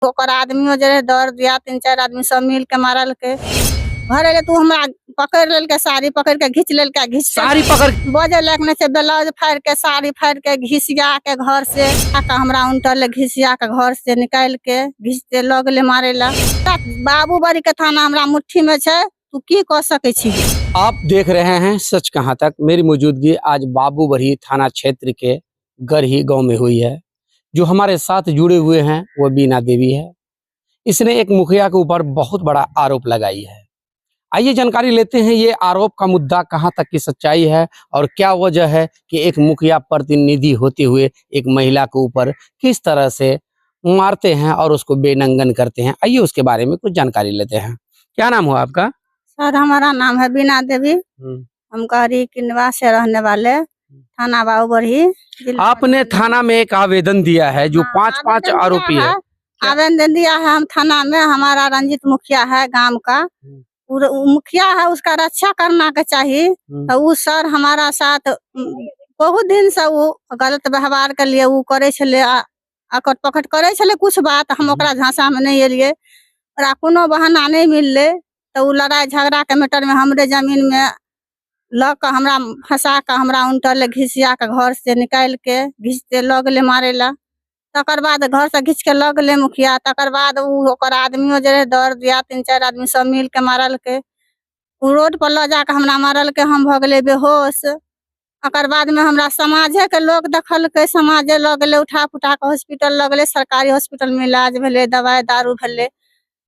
ओकर आदमियों जे रहे डर दिया, 3-4 आदमी सब मिल के मारल के घर अले तू हमरा पकड़ लेल के, साड़ी पकड़ के घींच लेल के, घींच साड़ी पकड़ बजे लायक नहीं से ब्लाउज फाड़ के, साड़ी फाड़ के, घिसिया के घर से आका हमरा उनटल घिसिया के घर से निकाल के घिचते लगले मारेला। बाबूबड़ी के थाना हमरा मुट्ठी में छे, तू की कर सके छी। आप देख रहे हैं सच कहां तक। मेरी मौजूदगी आज बाबूबड़ी थाना क्षेत्र के गरही गांव में हुई है। जो हमारे साथ जुड़े हुए हैं वो बीना देवी है। इसने एक मुखिया के ऊपर बहुत बड़ा आरोप लगाई है। आइए जानकारी लेते हैं ये आरोप का मुद्दा कहां तक की सच्चाई है और क्या वजह है कि एक मुखिया प्रतिनिधि होते हुए एक महिला के ऊपर किस तरह से मारते हैं और उसको बेनंगन करते हैं। आइए उसके बारे में कुछ जानकारी लेते हैं। क्या नाम हुआ आपका? सर हमारा नाम है बीना देवी। हम गरही के निवास से रहने वाले, थाना बाबूबड़ी। आपने थाना में एक आवेदन दिया है जो 5 आरोपी है। आवेदन दिया है हम थाना में। हमारा रंजित मुखिया है गांव का, मुखिया है, उसका रक्षा करना के चाहिए। तो वो सर हमारा साथ बहुत दिन से वो गलत व्यवहार के लिए वो करे छले, अकट पकट करे छले कुछ बात। हम ओकरा झांसा में नहीं एलिए, ओकरा कोनो बहाना नहीं मिलले। तो वो लड़ाई झगड़ा के मैटर में हमरे जमीन में लग के हमरा फंसा के हमरा उनटल घिसिया के घर से निकाल के घिचते लगले मारेला। तकर बाद घर से घींच के लगले मुखिया। तकर बाद ओकर आदमियों जे रहे डर दिया, 3-4 आदमी सब मिल के मारल के। उ रोड पर ल जाके हमरा मारल के, हम भ गेले बेहोश। तकर बाद में हमरा समाजे के लोग देखल के, समाजे ल गेले उठा फुटा के हॉस्पिटल ल गेले, सरकारी हॉस्पिटल में इलाज भेले, दवाई दारू भेले।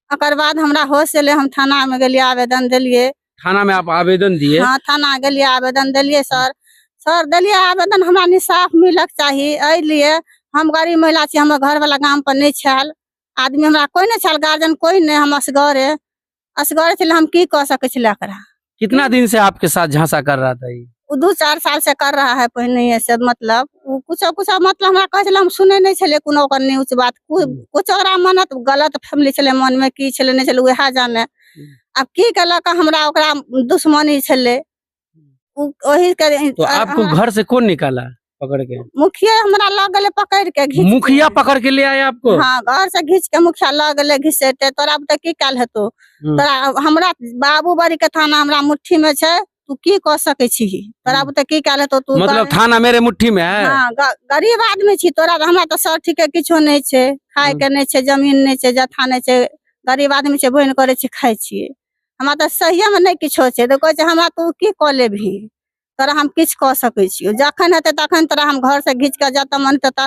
तकर बाद हमरा होश एले, हम थाना में गेलिए, आवेदन दिलिए। थाना में आप आवेदन दिए? हाँ थाना गेलिए, आवेदन दिलिए। सर दिलिए आवेदन, हमरा इंसाफ मिलक चाहिए। एहि लिए हम गरीब महिला छी, हमर घर वाला गांव पर नहीं छल, आदमी हमरा कोई नहीं छल, गार्जियन कोई नहीं, हम असगरे छले। हम की कर सके छले एकरा। कितना दिन से आपके साथ झांसा कर रहा था ये? 2-4 साल से कर रहा है पहले से। मतलब कुछ मतलब हमरा कहे छले, हम सुने नहीं छले कोनो ओकर न्यूज बात। कुछ ओकरा मन गलत फैमिली छले, मन में की छले नहीं छले वह जाने। अब की कलक हमरा ओकरा दुश्मनी छले वही करे। तो आपको घर से कौन निकाला पकड़ के? मुखिया हमरा लग गले पकड़ के। मुखिया पकड़ के ले आया आपको? हाँ घर से घींच के मुखिया लग गले घिसेते। तोरा अब तक की काल हेतो, तोरा हमरा बाबूबड़ी के थाना हमरा मुट्ठी में छे, तू की कर सके छी। तोरा अब तक की काल हेतो तू? मतलब थाना मेरे मुट्ठी में है? हाँ गरीब आदमी छी तोरा, हमरा तो सर ठीक है किछो नहीं छे, खाए के नहीं छे, जमीन नहीं छे, जथा नहीं छे, गरीब आदमी छे, बहन करे छी, खाए छी। हमरा तो सही में नहीं किछो छे। तो कहे हमरा तू की कर लेबही, तोरा हम किछ कर सके छी। जखन हेते तखन तोरा हम घर से घींच के जत मन तत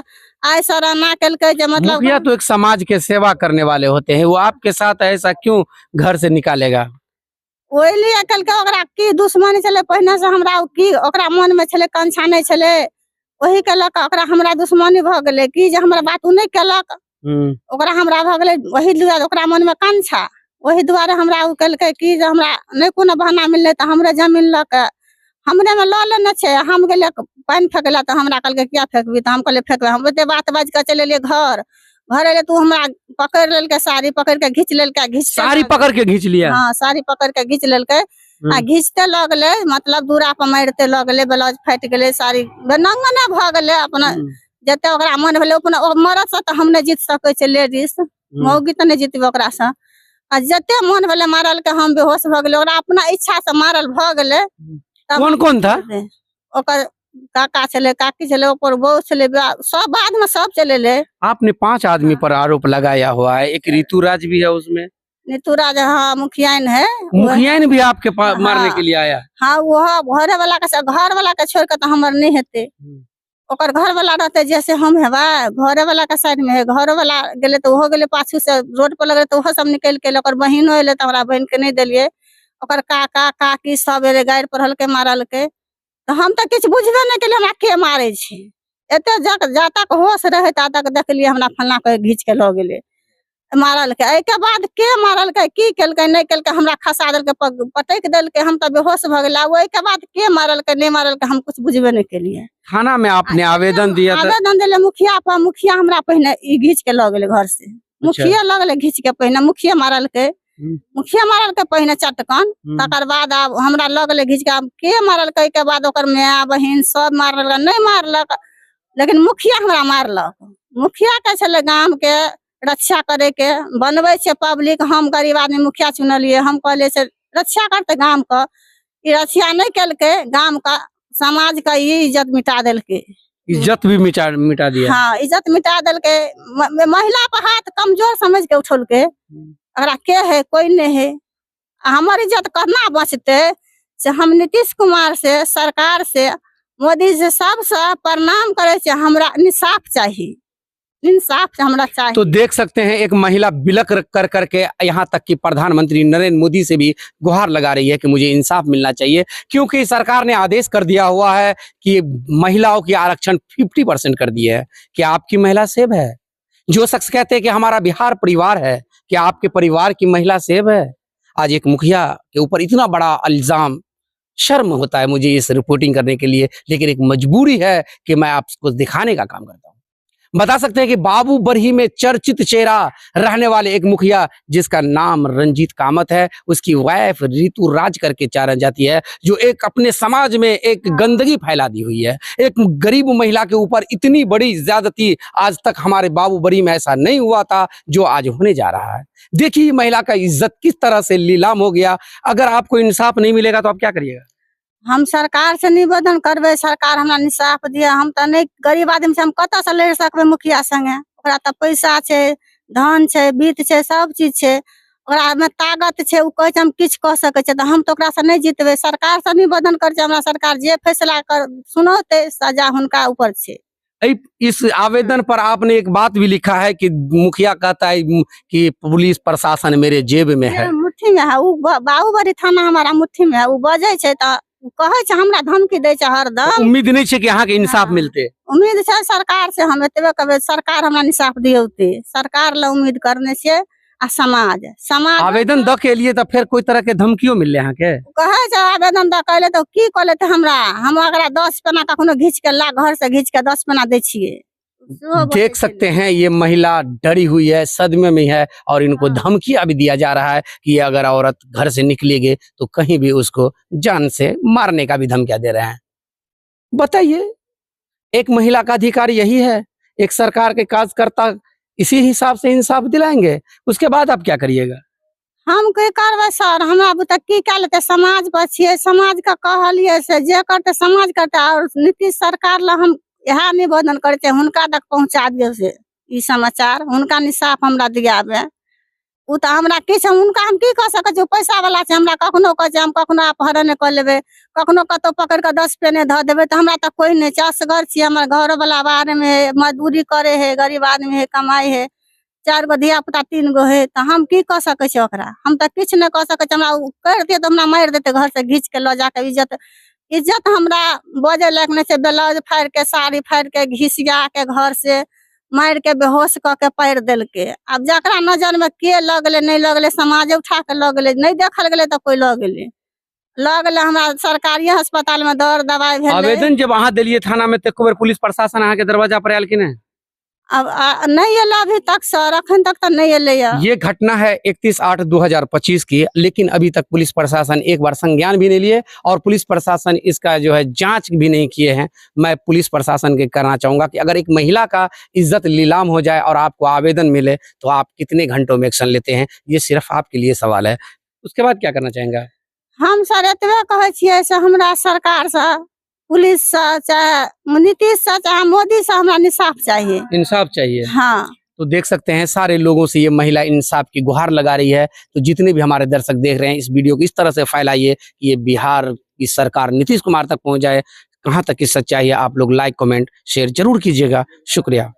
आय सराहना केलके। जे मतलब मुखिया तो एक समाज के सेवा करने वाले होते हैं, वो आपके साथ ऐसा क्यों घर से निकालेगा? ओहि लिए केलके, ओकरा की दुश्मनी छले पहले से, हमरा की ओकरा मन में छले, कंछा नहीं छले, वही केलक ओकरा हमरा दुश्मनी भ गेले कि जे हमरा बात उ नहीं केलक, ओकरा हमरा भ गेले वही लिए ओकरा मन में कंछा। वही दुआरे हमरा उ केलके कि जे हमरा नहीं कोनो बहाना मिलले त हमरे जमीन ल के हमरे में ल लेने छे। हम गेले पानी फेंकला तो हमरा कहलके क्या फेंकबी, तो हम कहले फेंकबे। हम एते बात बाज के चले लिए घर अले तू हमरा पकड़ लेल के, साड़ी पकड़ के घींच लेल के, साड़ी पकड़ के घींच लिया? हाँ साड़ी पकड़ के घींच लेल के आ घींचते लगले, मतलब दूरा पर मारते लगले, ब्लाउज फाट गेले, साड़ी नंगने भ गेले। अपना जते ओकरा मन भेले अपना मरद से तो हम नहीं जीत सके छे, लेडीज मौगी तो नहीं जीतबे ओकरा से। आ जते मन भेले मारल के, हम बेहोश भ गेले, ओकरा अपना इच्छा से मारल भ गेले। कौन कौन था? ओकर काका छले, काकी छले, ओकर बहू छले, सब बाद में सब चले ले। आपने 5 आदमी पर आरोप लगाया हुआ है, एक ऋतुराज भी है उसमें? ऋतुराज हाँ मुखियाइन है। मुखियाइन भी आपके पास मारने के लिए आया? हाँ वो घरे वाला के, घर वाला के छोड़ के तो हमर नहीं हेते। ओकर घर वाला रहते जैसे हम हेबा, घरे वाला के साइड में है। घर वाला गेले तो हो गेले, पाछू से रोड पर लगे तो वो सब निकल के। ओकर बहिनो एले तो हमरा बहन के नहीं दिलिए। ओकर काका काकी सब एले गाड़ी पर हल्के मारल के। तो हम तो किछ बुझबे नहीं केलिए हमरा के मारे छे। एते जा तक होश रहे ता तक देखलिए हमरा फलना के घींच के ल गेले मारल के। ए के बाद के मारल के, की केलके नहीं केलके, हमरा खसा देल के, पटक देल के, हम तो बेहोश भ गेला। ओइ के बाद के मारल के नहीं मारल के हम कुछ बुझबे नहीं केलिए। थाना में आपने आवेदन दिया था? आवेदन दिले मुखिया पर, मुखिया हमरा पहले घींच के ल गेले घर से। मुखिया ल गेले घींच के, पहले मुखिया मारल के, मुखिया मारल के पहले चटकन। तकर बाद अब हमरा ल गेले घींच के मारल के बाद ओकर माय बहिन सब मारल, नहीं मारलक लेकिन मुखिया हमरा मारलक। मुखिया के छले गांव के रक्षा करे के बनवे छे पब्लिक। हम गरीब आदमी मुखिया चुनलिए, हम कहले से रक्षा करते गांव का। ई रक्षा नहीं केलके, गांव का समाज का ये इज्जत मिटा देलके। इज्जत भी मिटा दिया। हाँ, इज्जत मिटा देलके। महिला पर हाथ कमजोर समझ के उठल के, अगरा के है कोई नहीं है। हमारी इज्जत करना बचते से हम नीतीश कुमार से, सरकार से, मोदी से सबसे प्रणाम करे छे। हमरा इंसाफ चाहिए, इंसाफ हमरा चाहिए। तो देख सकते हैं एक महिला बिलक कर करके यहाँ तक कि प्रधानमंत्री नरेंद्र मोदी से भी गुहार लगा रही है कि मुझे इंसाफ मिलना चाहिए, क्योंकि सरकार ने आदेश कर दिया हुआ है कि महिलाओं की आरक्षण 50% कर दिया है। क्या आपकी महिला सेव है? जो शख्स कहते हैं कि हमारा बिहार परिवार है, क्या आपके परिवार की महिला सेव है? आज एक मुखिया के ऊपर इतना बड़ा इल्जाम, शर्म होता है मुझे इस रिपोर्टिंग करने के लिए, लेकिन एक मजबूरी है कि मैं आपको दिखाने का काम करता हूँ। बता सकते हैं कि बाबू बरही में चर्चित चेहरा रहने वाले एक मुखिया जिसका नाम रंजीत कामत है, उसकी वाइफ रितु राज करके जानी जाती है, जो एक अपने समाज में एक गंदगी फैला दी हुई है। एक गरीब महिला के ऊपर इतनी बड़ी ज्यादती आज तक हमारे बाबू बरही में ऐसा नहीं हुआ था जो आज होने जा रहा है। देखिए महिला का इज्जत किस तरह से नीलाम हो गया। अगर आपको इंसाफ नहीं मिलेगा तो आप क्या करिएगा? हम सरकार से निवेदन करबे, सरकार हमरा इंसाफ दिया। हम तो नहीं गरीब आदमी से हम कत से लड़ सकबे मुखिया संगे? ओकरा तो पैसा छे, धन छे, बीत छे, सब चीज छे, ओकरा में ताकत छे। उ कहे छे हम किछ कह सके छे, तो हम तो ओकरा से नहीं जीतबे। सरकार से निवेदन कर छे, हमरा सरकार जे फैसला कर सुनोते, सजा हुनका ऊपर छे। इस आवेदन पर आपने एक बात भी लिखा है कि मुखिया कहता है कि पुलिस प्रशासन मेरे जेब में है, मुट्ठी में है। उ बाबूबरी थाना हमारा मुट्ठी में है। उ बजे छे तो कहे छे हमरा धमकी दे छे हरदम। उम्मीद नहीं छे कि यहाँ के इंसाफ मिलते? उम्मीद छे सरकार से, हम एतबे कहबे सरकार हमरा इंसाफ दियौते। सरकार ला उम्मीद करने छे। आ समाज आवेदन द के लिए तो फिर कोई तरह के धमकियों मिले यहाँ के? कहे छे आवेदन द कैले तो की कले थे हमरा, हम अगरा 10 पन्ना कखनो घींच के ला घर से घींच के 10 पन्ना दे छिए। देख सकते हैं ये महिला डरी हुई है, सदमे में है, और इनको धमकियां भी दिया जा रहा है कि अगर औरत घर से निकलेगी तो कहीं भी उसको जान से मारने का भी धमकियां दे रहे हैं। बताइए, एक महिला का अधिकार यही है? एक सरकार के कार्यकर्ता इसी हिसाब से इंसाफ दिलाएंगे? उसके बाद आप क्या करिएगा? हम के करबे सर, हमरा बुता की क्या लेते? समाज पर छिए, समाज का कहलिए से जे करते समाज करते। और नीतीश सरकार ला हम यहाँ निवेदन करे छे, हुनका तक पहुंचा दियो से ई समाचार, हुनका इंसाफ हमरा दियाबे। उ तो हमरा किछ हुनका हम की कह सके छे? पैसा वाला छे, हमरा कखनो कह छे हम कखनो अपहरण कर लेबे, कखनो कतो पकड़ के 10 पेने ध देबे, तो हमरा तो कोई नहीं छे। असगर छी, हमर घर वाला बाहर में मजदूरी करे है, गरीब आदमी है, कमाई है, 4 गो धिया पुता 3 गो है, तो हम की कह सके छी ओकरा? हम तो किछ नहीं कह सके छी। हमरा उ कर दिए तो हमरा मार देते घर से घींच के ल जाके। इज्जत हमरा बजे लायक नहीं छे। ब्लाउज फाड़ के, साड़ी फाड़ के, घिसिया के घर से मार के बेहोश क के पैर देलके। अब जकरा नजर में के लगले नहीं लगले, समाज उठा के लगले, नहीं देखल गेले तो कोई लगले हमरा सरकारी अस्पताल में दर दवाई भेले। आवेदन जब वहां दिलिए थाना में, तो पुलिस प्रशासन अहाँ के दरवाजा पर आयल कि नहीं? अब नहीं एला अभी तक सर, अखन तक तो नहीं एले। ये घटना है 31/8/2025 की, लेकिन अभी तक पुलिस प्रशासन एक बार संज्ञान भी नहीं लिए और पुलिस प्रशासन इसका जो है जांच भी नहीं किए हैं। मैं पुलिस प्रशासन के करना चाहूंगा कि अगर एक महिला का इज्जत नीलाम हो जाए और आपको आवेदन मिले तो आप कितने घंटों में एक्शन लेते हैं? ये सिर्फ आपके लिए सवाल है। उसके बाद क्या करना चाहेंगे? हम सर एतबे कहे छिए से हमरा सरकार से, पुलिस से, चाहे नीतीश से, चाहे मोदी से हमरा इंसाफ चाहिए। इंसाफ चाहिए। हाँ। तो देख सकते हैं सारे लोगों से ये महिला इंसाफ की गुहार लगा रही है। तो जितने भी हमारे दर्शक देख रहे हैं, इस वीडियो को इस तरह से फैलाइए कि ये बिहार की सरकार नीतीश कुमार तक पहुंच जाए। कहां तक की सच्चाई है, आप लोग लाइक, कमेंट, शेयर जरूर कीजिएगा। शुक्रिया।